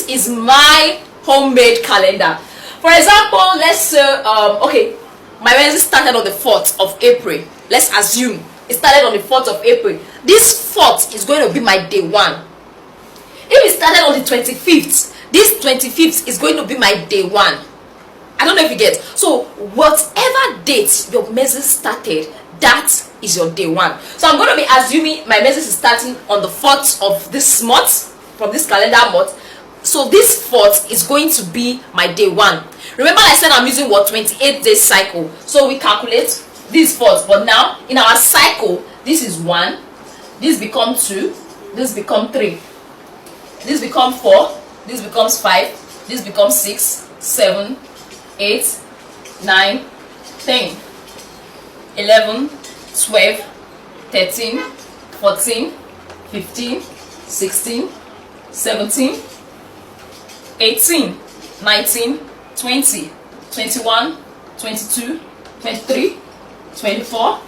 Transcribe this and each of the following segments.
this is my homemade calendar. For example, let's say okay, my menses started on the 4th of April. Let's assume it started on the 4th of April. This 4th is going to be my day 1. If it started on the 25th, this 25th is going to be my day 1. I don't know if you get. So whatever date your menses started, that is your day 1. So I'm going to be assuming my menses is starting on the 4th of this month, from this calendar month. So this 4th is going to be my day 1. Remember I said I'm using what, 28 days cycle. So we calculate this 4th, but now in our cycle, this is 1, this becomes 2, this becomes 3, this becomes 4, this becomes 5, this becomes 6, 7, 8, 9, 10, 11, 12, 13, 14, 15, 16, 17, 18, 19, 20, 21, 22, 23, 24,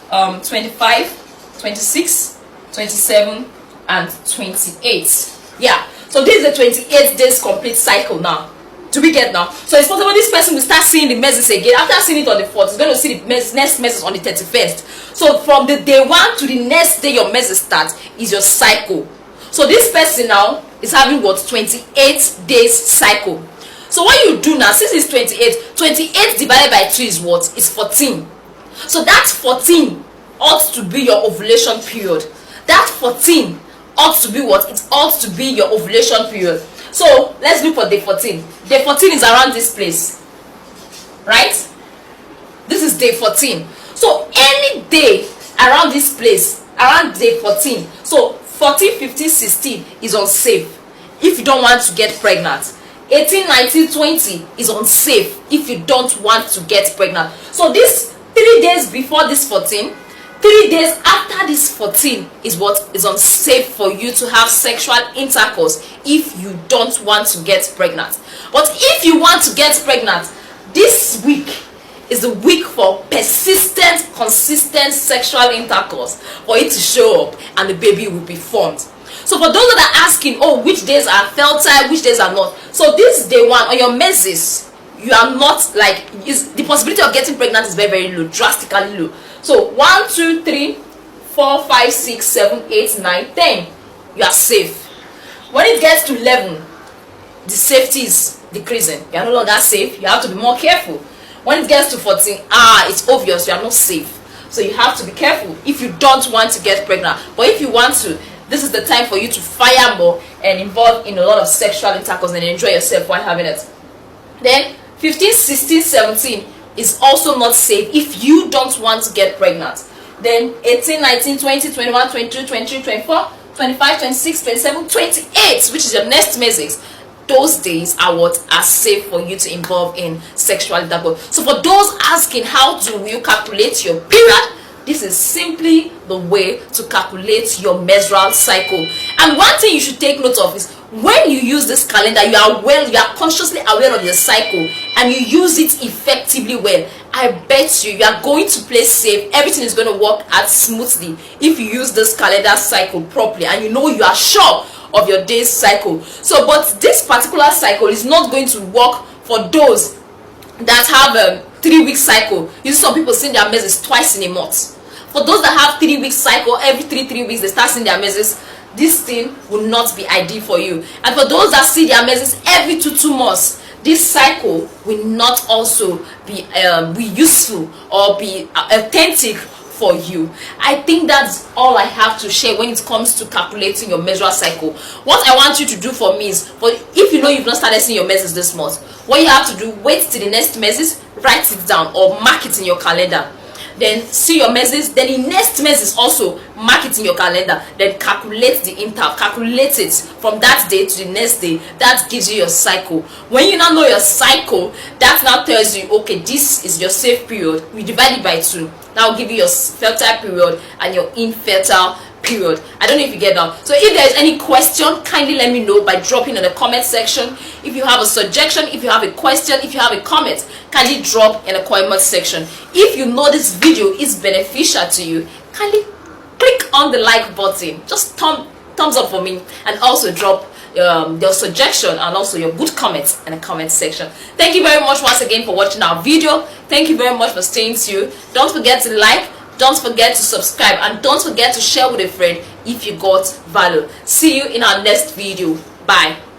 25, 26, 27, and 28. Yeah, so this is the 28 days complete cycle now. Do we get now? So it's possible this person will start seeing the menses again. After seeing it on the 4th, he's going to see the next menses on the 31st. So from the day 1 to the next day your menses start is your cycle. So this person now is having what, 28 days cycle. So what you do now, since it's 28 divided by 2 is what? It's 14. So that 14 ought to be your ovulation period. That 14 ought to be what? It ought to be your ovulation period. So let's look for day 14. Day 14 is around this place, right? This is day 14. So any day around this place, around day 14, so 14, 15, 16 is unsafe if you don't want to get pregnant. 18, 19, 20 is unsafe if you don't want to get pregnant. So this 3 days before this 14, 3 days after this 14 is what is unsafe for you to have sexual intercourse if you don't want to get pregnant. But if you want to get pregnant, this week is the week for persistent, consistent sexual intercourse, for it to show up and the baby will be formed. So for those that are asking, oh, which days are fertile, which days are not, so this day 1 on your menses, you are not like, the possibility of getting pregnant is very, very low, drastically low. So 1, 2, 3, 4, 5, 6, 7, 8, 9, 10, you are safe. When it gets to 11, the safety is decreasing. You are no longer safe. You have to be more careful. When it gets to 14, it's obvious you are not safe. So you have to be careful if you don't want to get pregnant. But if you want to, this is the time for you to fire more and involve in a lot of sexual intercourse and enjoy yourself while having it. Then 15, 16, 17 is also not safe if you don't want to get pregnant. Then 18, 19, 20, 21, 22, 23, 24, 25, 26, 27, 28, which is your next menses. Those days are what are safe for you to involve in sexual intercourse. So for those asking how do you calculate your period, this is simply the way to calculate your menstrual cycle. And one thing you should take note of is when you use this calendar, you are consciously aware of your cycle and you use it effectively well. I bet you are going to play safe. Everything is going to work out smoothly if you use this calendar cycle properly and you know you are sure of your day's cycle. So but this particular cycle is not going to work for those that have a 3-week cycle. You see some people seeing their menses twice in a month. For those that have 3-week cycle, every 3 weeks they start seeing their menses, this thing will not be ideal for you. And for those that see their menses every 2 months, this cycle will not also be useful or be authentic for you. I think that's all I have to share when it comes to calculating your menstrual cycle. What I want you to do for me is, if you know you've not started seeing your menses this month, what you have to do, wait till the next menses, write it down or mark it in your calendar. Then see your menses, then the next menses also mark it in your calendar, then calculate the interval, calculate it from that day to the next day. That gives you your cycle. When you now know your cycle, that now tells you, okay, this is your safe period. We divide it by 2. That will give you your fertile period and your infertile period. I don't know if you get that. So if there is any question, kindly let me know by dropping in the comment section. If you have a suggestion, if you have a question, if you have a comment, kindly drop in the comment section. If you know this video is beneficial to you, kindly click on the like button. Just thumbs up for me and also drop your suggestion and also your good comments in the comment section. Thank you very much once again for watching our video. Thank you very much for staying tuned. Don't forget to like, don't forget to subscribe, and don't forget to share with a friend if you got value. See you in our next video. Bye.